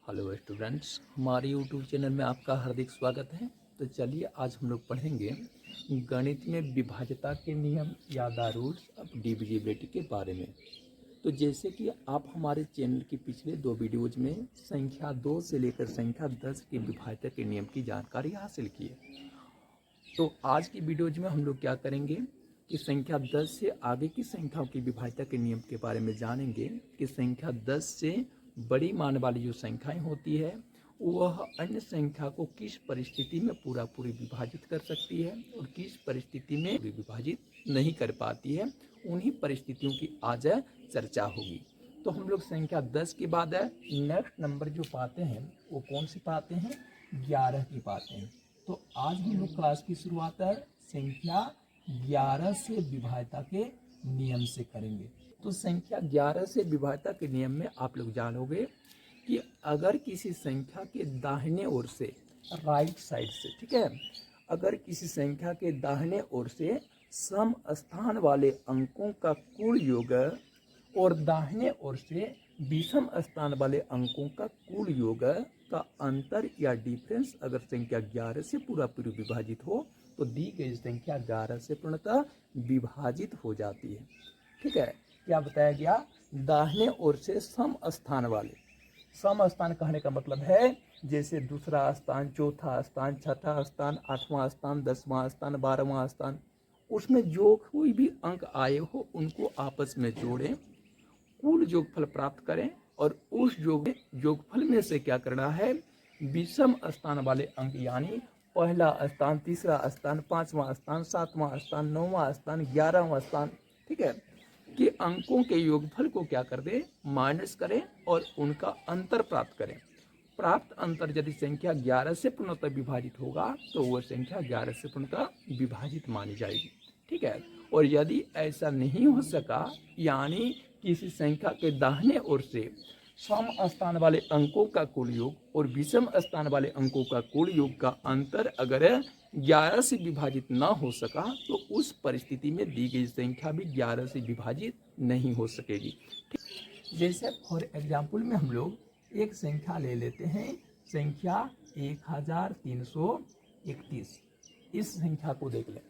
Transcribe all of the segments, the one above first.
Hello students, हमारे YouTube channel में आपका हार्दिक स्वागत है। तो चलिए आज हम लोग पढ़ेंगे गणित में विभाज्यता के नियम या द रूल्स ऑफ डिविजिबिलिटी के बारे में। तो जैसे कि आप हमारे चैनल की पिछले दो वीडियोज में संख्या 2 से लेकर संख्या 10 के विभाज्यता के नियम की जानकारी हासिल की है, तो आज की वीडियोज में हम लोग क्या करेंगे कि संख्या 10 से आगे की संख्याओं की विभाज्यता के नियम के बारे में जानेंगे कि संख्या 10 से बड़ी मान वाली जो संख्याएं होती है वह अन्य संख्या को किस परिस्थिति में पूरी विभाजित कर सकती है और किस परिस्थिति में विभाजित नहीं कर पाती है। उन्हीं परिस्थितियों की आज चर्चा होगी। तो हम लोग संख्या 10 के बाद नेक्स्ट नंबर जो पाते हैं वो कौन से पाते हैं, 11 की पाते हैं। तो आज हम लोग क्लास की शुरुआत संख्या 11 से विभाज्यता के नियम से करेंगे। तो संख्या 11 से विभाज्यता के नियम में आप लोग जानोगे कि अगर किसी संख्या के दाहिने ओर से, राइट साइड से, ठीक है, अगर किसी संख्या के दाहिने ओर से सम स्थान वाले अंकों का कुल योग और दाहिने ओर से विषम स्थान वाले अंकों का कुल योग का अंतर या डिफरेंस अगर संख्या 11 से पूरी विभाजित हो तो दी गई संख्या 11 से पूर्णतः विभाजित हो जाती है। ठीक है, क्या बताया गया, दाहिने ओर से सम स्थान वाले, सम स्थान कहने का मतलब है जैसे दूसरा स्थान, चौथा स्थान, छठा स्थान, 8वां स्थान, 10वां स्थान, 12वां स्थान, उसमें जो कोई भी अंक आए हो उनको आपस में जोड़ें, कुल योगफल प्राप्त करें और उस योगफल में से क्या करना है, विषम स्थान वाले अंक यानी पहला स्थान, तीसरा स्थान, 5वां स्थान, 7वां स्थान, 9वां स्थान, 11वां स्थान, ठीक है, कि अंकों के योगफल को क्या कर दे, माइनस करें और उनका अंतर प्राप्त करें। प्राप्त अंतर यदि संख्या 11 से पूर्णतः विभाजित होगा तो वह संख्या 11 से पूर्णतः विभाजित मानी जाएगी। ठीक है, और यदि ऐसा नहीं हो सका यानी किसी संख्या के दाहिने ओर से सम स्थान वाले अंकों का कुल योग और विषम स्थान वाले अंकों का कुल योग का अंतर अगर 11 से विभाजित ना हो सका तो उस परिस्थिति में दी गई संख्या भी 11 से विभाजित नहीं हो सकेगी। जैसे फॉर एग्जाम्पल में हम लोग एक संख्या ले लेते हैं, संख्या 1331। इस संख्या को देख लें।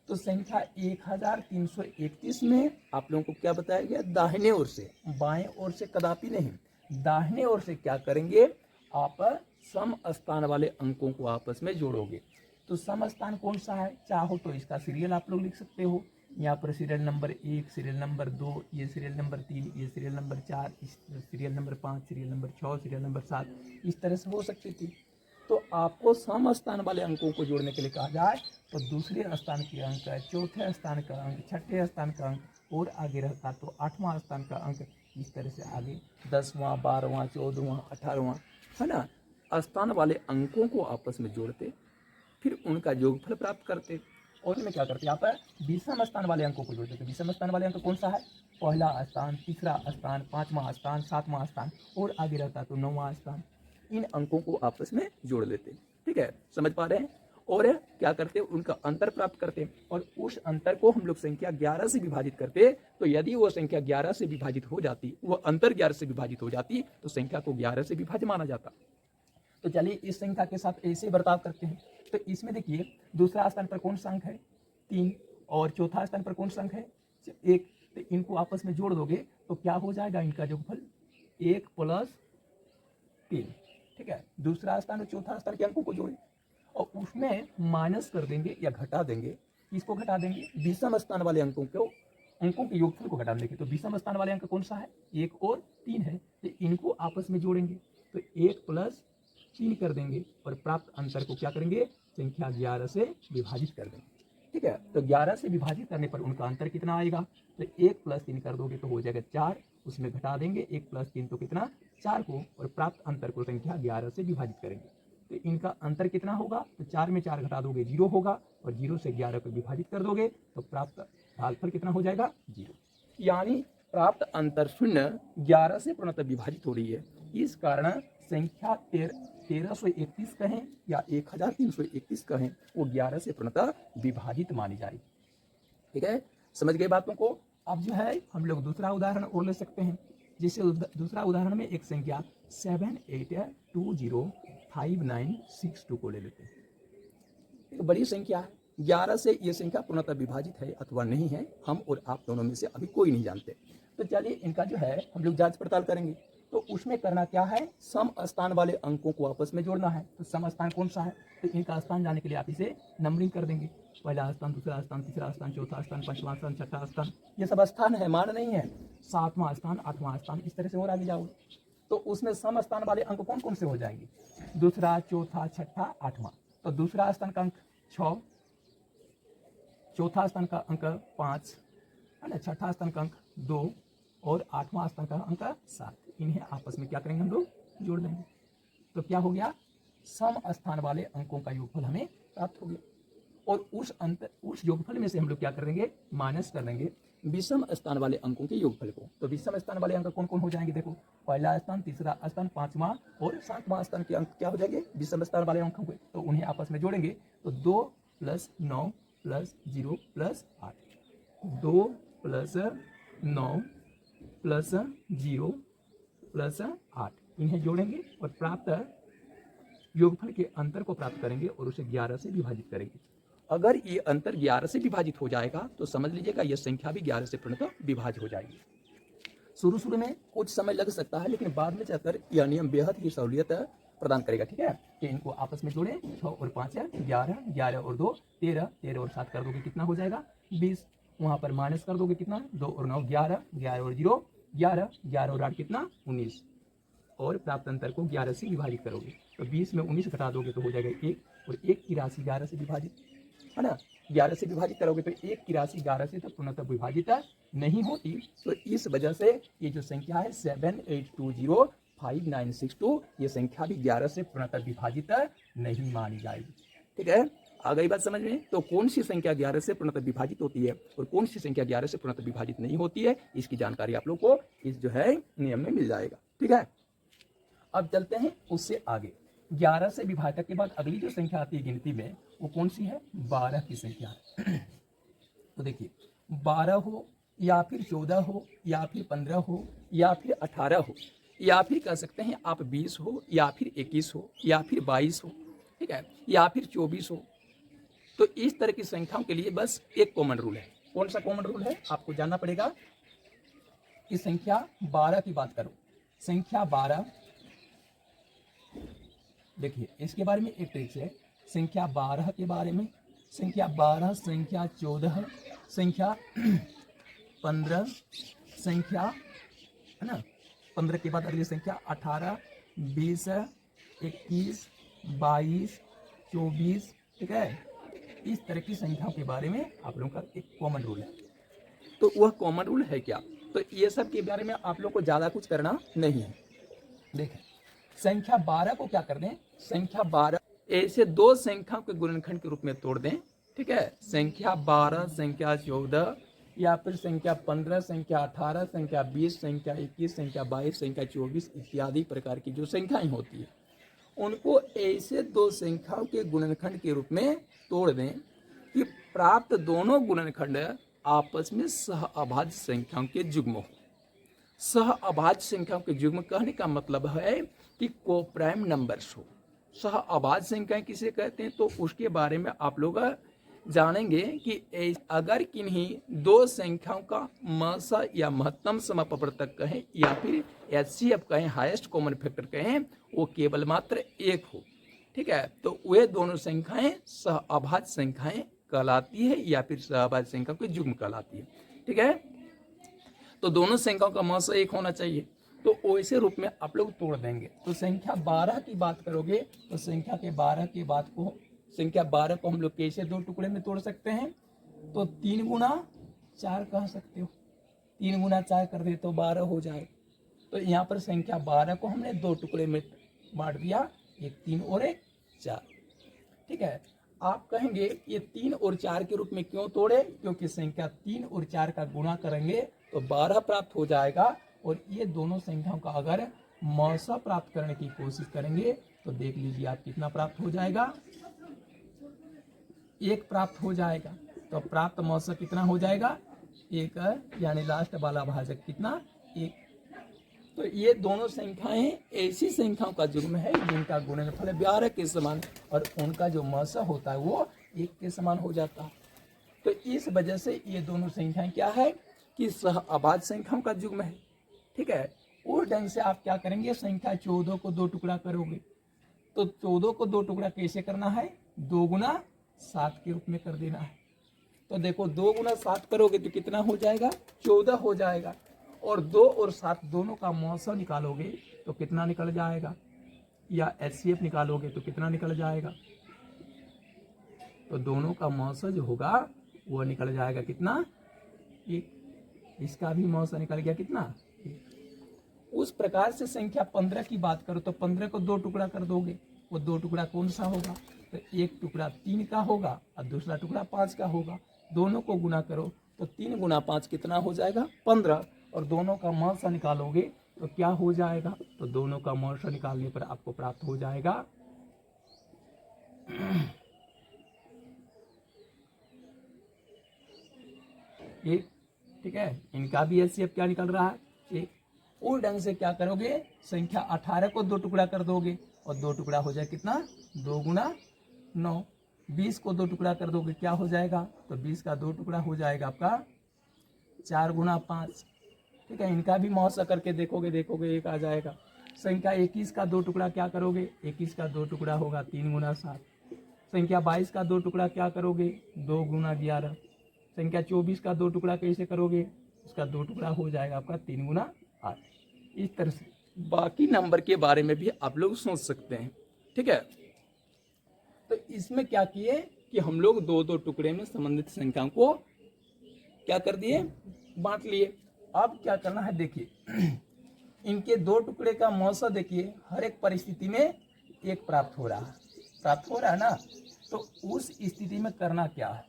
तो संख्या 1331 में आप लोगों को क्या बताया गया, दाहिने ओर से, बाएं ओर से कदापि नहीं, दाहिने ओर से क्या करेंगे, आप सम स्थान वाले अंकों को आपस में जोड़ोगे। तो सम स्थान कौन सा है, चाहो तो इसका सीरियल आप लोग लिख सकते हो, यहाँ पर सीरियल नंबर 1, सीरियल नंबर 2, ये सीरियल नंबर 3, ये सीरियल नंबर 4, इस serial number 5, serial number 6, serial number 7, इस तरह से हो सकती थी। तो आपको सम स्थान वाले अंकों को जोड़ने के लिए कहा जाए तो दूसरे स्थान के अंक, चौथे स्थान का अंक, छठे स्थान का अंक और आगे रहता तो 8वां स्थान का अंक, इस तरह से आगे 10वां, 12वां, 14वां, 18वां, है ना, स्थान वाले अंकों को आपस में जोड़ते, फिर उनका योगफल प्राप्त करते और में क्या करते, यहाँ पर विषम स्थान वाले अंकों को जोड़ते। तो विषम स्थान वाले अंक कौन सा है, पहला स्थान, तीसरा स्थान, 5वां स्थान, 7वां स्थान और आगे रहता तो 9वां स्थान, इन अंकों को आपस में जोड़ लेते। ठीक है, समझ पा रहे हैं, और क्या करते, उनका अंतर प्राप्त करते और उस अंतर को हम लोग संख्या 11 से विभाजित करते। तो यदि वो संख्या 11 से विभाजित हो जाती, वो अंतर 11 से विभाजित हो जाती तो संख्या को 11 से विभाज्य माना जाता। तो चलिए इस संख्या के साथ ऐसे बर्ताव करते हैं। तो इसमें देखिए दूसरा स्थान पर कौन सा अंक है, 3, और चौथा स्थान पर कौन सा अंक है, 1। तो इनको आपस में जोड़ दोगे तो क्या हो जाएगा, इनका योगफल 1 + 3। ठीक है, दूसरा स्थान और चौथा स्थान के अंकों को जोड़े और उसमें माइनस कर देंगे या घटा देंगे। इसको घटा देंगे, विषम स्थान वाले अंकों के योगफल को घटा देंगे। तो विषम स्थान वाले अंक कौन सा है, 1 और 3 है। तो इनको आपस में जोड़ेंगे तो 1 + 3 कर देंगे और प्राप्त अंतर को क्या करेंगे, संख्या 11 से विभाजित कर देंगे। ठीक है, तो 11 से विभाजित करने पर उनका अंतर कितना आएगा, तो 1 + 3 कर दोगे तो हो जाएगा 4, उसमें घटा देंगे 1 + 3 तो कितना, 4 को, और प्राप्त अंतर को संख्या 11 से विभाजित करेंगे। तो इनका अंतर कितना होगा, तो 4 में 4 घटा दोगे 0 होगा और 0 से 11 को विभाजित कर दोगे तो प्राप्त भागफल कितना हो जाएगा, 0। यानी प्राप्त अंतर शून्य 11 से पूर्णतः विभाजित हो रही है। इस कारण संख्या 1331 कहें या 1331 कहें, वो 11 से पूर्णतः विभाजित मानी जाएगी। ठीक है, समझ गए बातों को। अब जो है हम लोग दूसरा उदाहरण और ले सकते हैं। जैसे दूसरा उदाहरण में एक संख्या 78205962 को ले लेते हैं। एक बड़ी संख्या है, 11 से ये संख्या पूर्णतः विभाजित है अथवा नहीं है, हम और आप दोनों में से अभी कोई नहीं जानते। तो चलिए इनका जो है हम लोग जांच पड़ताल करेंगे। तो उसमें करना क्या है, सम स्थान वाले अंकों को आपस में जोड़ना है। तो सम स्थान कौन सा है, तो इनका स्थान जाने के लिए आप इसे नंबरिंग कर देंगे। पहला स्थान, दूसरा स्थान, तीसरा स्थान, चौथा स्थान, पांचवा स्थान, छठा स्थान, ये सब स्थान है, मान नहीं है। सातवां स्थान, आठवां स्थान, इस तरह से और आगे जाओगे तो उसमें सम स्थान वाले अंक कौन कौन से हो जाएंगे, दूसरा, चौथा, छठा, आठवां। तो दूसरा स्थान का अंक 6, चौथा स्थान का अंक 5 है ना, छठा स्थान का अंक 2 और आठवां स्थान का अंक 7। इन्हें आपस में क्या करेंगे, हम लोग जोड़ देंगे। तो क्या हो गया, सम स्थान वाले अंकों का योगफल हमें प्राप्त हो गया। और उस योगफल में से हम लोग क्या कर देंगे, माइनस कर देंगे विषम स्थान वाले अंकों के योगफल को। तो विषम स्थान वाले अंक कौन कौन हो जाएंगे, देखो पहला स्थान, तीसरा स्थान, पांचवा और सातवां स्थान के अंक क्या हो जाएंगे, विषम स्थान वाले अंकों के। तो उन्हें आपस में जोड़ेंगे। तो 2 + 9 + 0 + 8, 2 + 9 + 0 + 8, इन्हें जोड़ेंगे और प्राप्त योगफल के अंतर को प्राप्त करेंगे और उसे 11 से विभाजित करेंगे। अगर ये अंतर 11 से विभाजित हो जाएगा तो समझ लीजिएगा यह संख्या भी 11 से पूर्णतः विभाज्य हो जाएगी। शुरू में कुछ समय लग सकता है, लेकिन बाद में जाकर यह नियम बेहद ही सहूलियत प्रदान करेगा। ठीक है, कि इनको आपस में जोड़ें, 6 और 5 है 11, 11 और 2 13, 13 और 7 कर दोगे कितना हो जाएगा 20, वहां पर माइनस कर दोगे कितना, 2 और 9 11, 11 और 0 11, 11 और 8 कितना 19, और प्राप्त अंतर को 11 से विभाजित करोगे तो 20 में 19 घटा दोगे तो हो जाएगा 1, और 1 की राशि 11 से विभाजित है ना, 11 से विभाजित करोगे तो 1 की राशि 11 से तो पूर्णतः विभाजित नहीं होती। तो इस वजह से ये जो संख्या है 78205962, ये संख्या भी 11 से पूर्णतः विभाजित नहीं मानी जाएगी। ठीक है, आ गई बात समझ में। तो कौन सी संख्या 11 से पूर्णतः विभाजित होती है और कौन सी संख्या 11 से पूर्णतः विभाजित नहीं होती है, इसकी जानकारी आप लोग को इस जो है नियम में मिल जाएगा। ठीक है, अब चलते हैं उससे आगे। 11 से विभाजक के बाद अगली जो संख्या आती है गिनती में, वो कौन सी है, 12 की संख्या है। तो देखिए 12 हो या फिर 14 हो या फिर 15 हो या फिर 18 हो या फिर कह सकते हैं आप 20 हो या फिर 21 हो या फिर 22 हो, ठीक है, या फिर 24 हो। तो इस तरह की संख्याओं के लिए बस एक कॉमन रूल है। कौन सा कॉमन रूल है, आपको जानना पड़ेगा कि संख्या 12 की बात करो। संख्या 12, देखिए इसके बारे में एक ट्रिक्स है। संख्या 12 के बारे में, संख्या 12, संख्या 14, संख्या 15, संख्या है ना, 15 के बाद अगली संख्या 18, 20, 21, 22, 24, ठीक है। इस तरह की संख्याओं के बारे में आप लोगों का एक कॉमन रूल है। तो वह कॉमन रूल है क्या, तो ये सब के बारे में आप लोग को ज़्यादा कुछ करना नहीं है। देखें संख्या 12 को क्या कर दें, संख्या 12 ऐसे दो संख्याओं के गुणनखंड के रूप में तोड़ दें। ठीक है, संख्या 12, संख्या 14 या फिर संख्या 15, संख्या 18, संख्या 20, संख्या 21, संख्या 22, संख्या 24 इत्यादि प्रकार की जो संख्याएं होती है उनको ऐसे दो संख्याओं के गुणनखंड के रूप में तोड़ दें कि प्राप्त दोनों गुणनखंड आपस में सह अभाज्य संख्याओं के युग्म हो। सह अभाज्य संख्याओं के युग्म कहने का मतलब है कि कोप्राइम नंबर्स हो। सह अभाज्य संख्याएं किसे कहते हैं, तो उसके बारे में आप लोग जानेंगे कि अगर किन्हीं दो संख्याओं का मस या महत्तम समप्रवर्तक कहें या फिर HCF कहें, हाईएस्ट कॉमन फैक्टर कहें, वो केवल मात्र एक हो। ठीक है, तो वे दोनों संख्याएं सह अभाज्य संख्याएं कहलाती है या फिर सह अभाज्य संख्याओं के युग्म कहलाती है। ठीक है, तो दोनों संख्याओं का मस एक होना चाहिए। तो वैसे रूप में आप लोग तोड़ देंगे। तो संख्या 12 की बात करोगे तो संख्या के 12 के बाद को, संख्या 12 को हम लोग कैसे दो टुकड़े में तोड़ सकते हैं, तो 3 गुना 4 कह सकते हो। 3 गुना 4 कर दे तो 12 हो जाए। तो यहाँ पर संख्या 12 को हमने दो टुकड़े में बांट दिया, एक 3 और एक 4। ठीक है, आप कहेंगे ये 3 और 4 के रूप में क्यों तोड़े, क्योंकि संख्या 3 और 4 का गुणा करेंगे तो 12 प्राप्त हो जाएगा। और ये दोनों संख्याओं का अगर मौसा प्राप्त करने की कोशिश करेंगे तो देख लीजिए आप कितना प्राप्त हो जाएगा, 1 प्राप्त हो जाएगा। तो प्राप्त मौसा कितना हो जाएगा, 1, यानी लास्ट वाला भाजक कितना 1। तो ये दोनों संख्याएं ऐसी संख्याओं का जुग्म है जिनका गुणनफल 12 के समान और उनका जो मसा होता है वो 1 के समान हो जाता है। तो इस वजह से ये दोनों संख्याएं क्या है कि सह अभाज्य संख्याओं का जुग्म है। ठीक है, उस ढंग से आप क्या करेंगे, संख्या 14 को 2 टुकड़ा करोगे तो 14 को 2 टुकड़ा कैसे करना है, 2 गुना 7 के रूप में कर देना है। तो देखो 2 गुना 7 करोगे तो कितना हो जाएगा, 14 हो जाएगा। और 2 और 7 दोनों का मौसा निकालोगे तो कितना निकल जाएगा, या HCF निकालोगे तो कितना निकल जाएगा, तो दोनों का मौसा जो होगा वो निकल जाएगा कितना, 1। इसका भी मौसा निकल गया कितना, 1। उस प्रकार से संख्या 15 की बात करो तो 15 को 2 टुकड़ा कर दोगे, वो 2 टुकड़ा कौन सा होगा, तो एक टुकड़ा 3 का होगा और दूसरा टुकड़ा 5 का होगा। दोनों को गुना करो तो 3 गुना 5 कितना हो जाएगा, 15। और दोनों का मौसा निकालोगे तो क्या हो जाएगा, तो दोनों का मौसा निकालने पर आपको प्राप्त हो जाएगा एक। ठीक है, इनका भी HCF क्या निकल रहा है, 1। और ढंग से क्या करोगे, संख्या 18 को 2 टुकड़ा कर दोगे और 2 टुकड़ा हो जाए कितना, 2 गुना 9। 20 को 2 टुकड़ा कर दोगे क्या हो जाएगा, तो 20 का 2 टुकड़ा हो जाएगा आपका 4 गुना 5। ठीक है, इनका भी मौसा करके देखोगे 1 आ जाएगा। संख्या 21 का 2 टुकड़ा क्या करोगे, 21 का 2 टुकड़ा होगा 3 गुना 7। संख्या 22 का 2 टुकड़ा क्या करोगे, 2 गुना 11। संख्या 24 का 2 टुकड़ा कैसे करोगे, उसका 2 टुकड़ा हो जाएगा आपका 3 गुना 8। इस तरह से बाकी नंबर के बारे में भी आप लोग सोच सकते हैं। ठीक है, तो इसमें क्या किए कि हम लोग 2-2 टुकड़े में संबंधित संख्याओं को क्या कर दिए, बांट लिए। अब क्या करना है, देखिए इनके 2 टुकड़े का मौसा देखिए हर एक परिस्थिति में 1 प्राप्त हो रहा है ना। तो उस स्थिति में करना क्या है,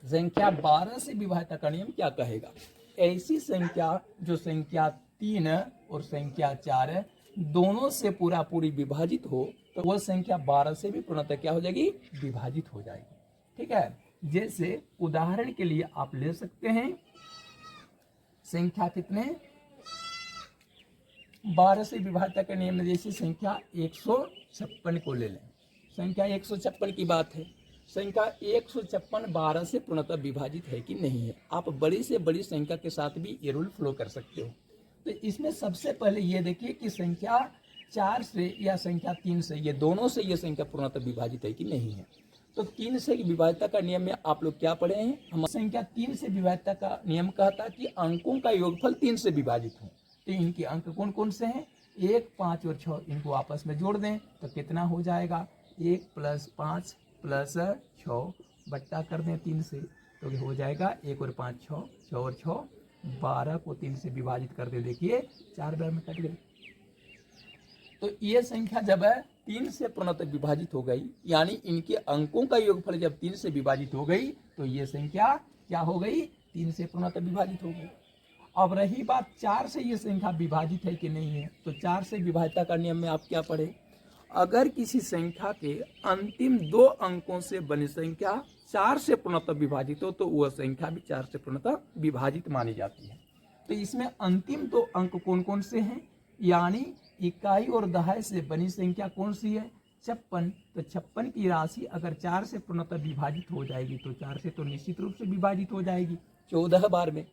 संख्या 12 से विभाज्यता का नियम क्या कहेगा, ऐसी संख्या जो संख्या 3 और संख्या 4 दोनों से पूरी विभाजित हो तो वह संख्या 12 से भी पूर्णतः क्या हो जाएगी, विभाजित हो जाएगी। ठीक है, जैसे उदाहरण के लिए आप ले सकते हैं संख्या कितने, 12 से विभाज्यता के नियम में जैसे संख्या 156 को ले लें। संख्या 156 की बात है, संख्या 156 12 से पूर्णतः विभाजित है कि नहीं है। आप बड़ी से बड़ी संख्या के साथ भी ये रूल फॉलो कर सकते हो। तो इसमें सबसे पहले ये देखिए कि संख्या 4 से या संख्या 3 से, ये दोनों से ये संख्या पूर्णतः विभाजित है कि नहीं है। तो 3 से विभाज्यता का नियम में आप लोग क्या पढ़े हैं, हम संख्या 3 से विभाज्यता का नियम कहता कि अंकों का योगफल 3 से विभाजित हो। तो इनके अंक कौन कौन से हैं, 1, 5 और 6, इनको आपस में जोड़ दें तो कितना हो जाएगा, 1 + 5 + 6 बट्टा कर दें 3 से तो हो जाएगा 1 और 5 6, 6 और 6 12 को 3 से विभाजित कर दे, देखिए 4 बार में कट गई। तो ये संख्या जब 3 से पूर्णतः विभाजित हो गई, यानी इनके अंकों का योगफल जब 3 से विभाजित हो गई तो ये संख्या क्या हो गई, 3 से पूर्णतः विभाजित हो गई। अब रही बात 4 से ये संख्या विभाजित है कि नहीं है, तो 4 से विभाज्यता का नियम में आप क्या पढ़े, अगर किसी संख्या के अंतिम 2 अंकों से बनी संख्या 4 से पूर्णतः विभाजित हो तो वह संख्या भी 4 से पूर्णतः विभाजित मानी जाती है। तो इसमें अंतिम 2 अंक कौन कौन से हैं, यानी इकाई और दहाई से बनी संख्या कौन सी है, 56। तो 56 की राशि अगर 4 से पूर्णतः विभाजित हो जाएगी तो 4 से तो निश्चित रूप से विभाजित हो जाएगी 14 बार में।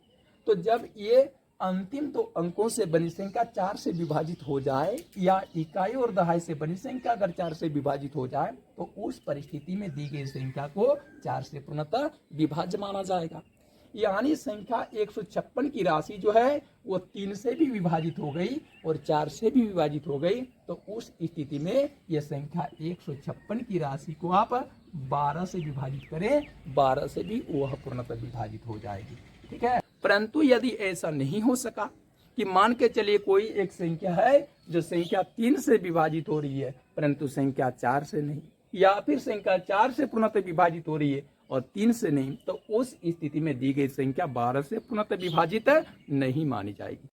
तो जब ये अंतिम 2 अंकों से बनी संख्या 4 से विभाजित हो जाए या इकाई और दहाई से बनी संख्या अगर 4 से विभाजित हो जाए तो उस परिस्थिति में दी गई संख्या को 4 से पूर्णतः विभाज्य माना जाएगा। यानी संख्या 156 की राशि जो है वो 3 से भी विभाजित हो गई और 4 से भी विभाजित हो गई, तो उस स्थिति में यह संख्या 156 की राशि को आप 12 से विभाजित करें, 12 से भी वह पूर्णतः विभाजित हो जाएगी। ठीक है, परंतु यदि ऐसा नहीं हो सका कि मान के चलिए कोई एक संख्या है जो संख्या 3 से विभाजित हो रही है परंतु संख्या 4 से नहीं, या फिर संख्या 4 से पूर्णतः विभाजित हो रही है और 3 से नहीं, तो उस स्थिति में दी गई संख्या 12 से पूर्णतः विभाजित नहीं मानी जाएगी।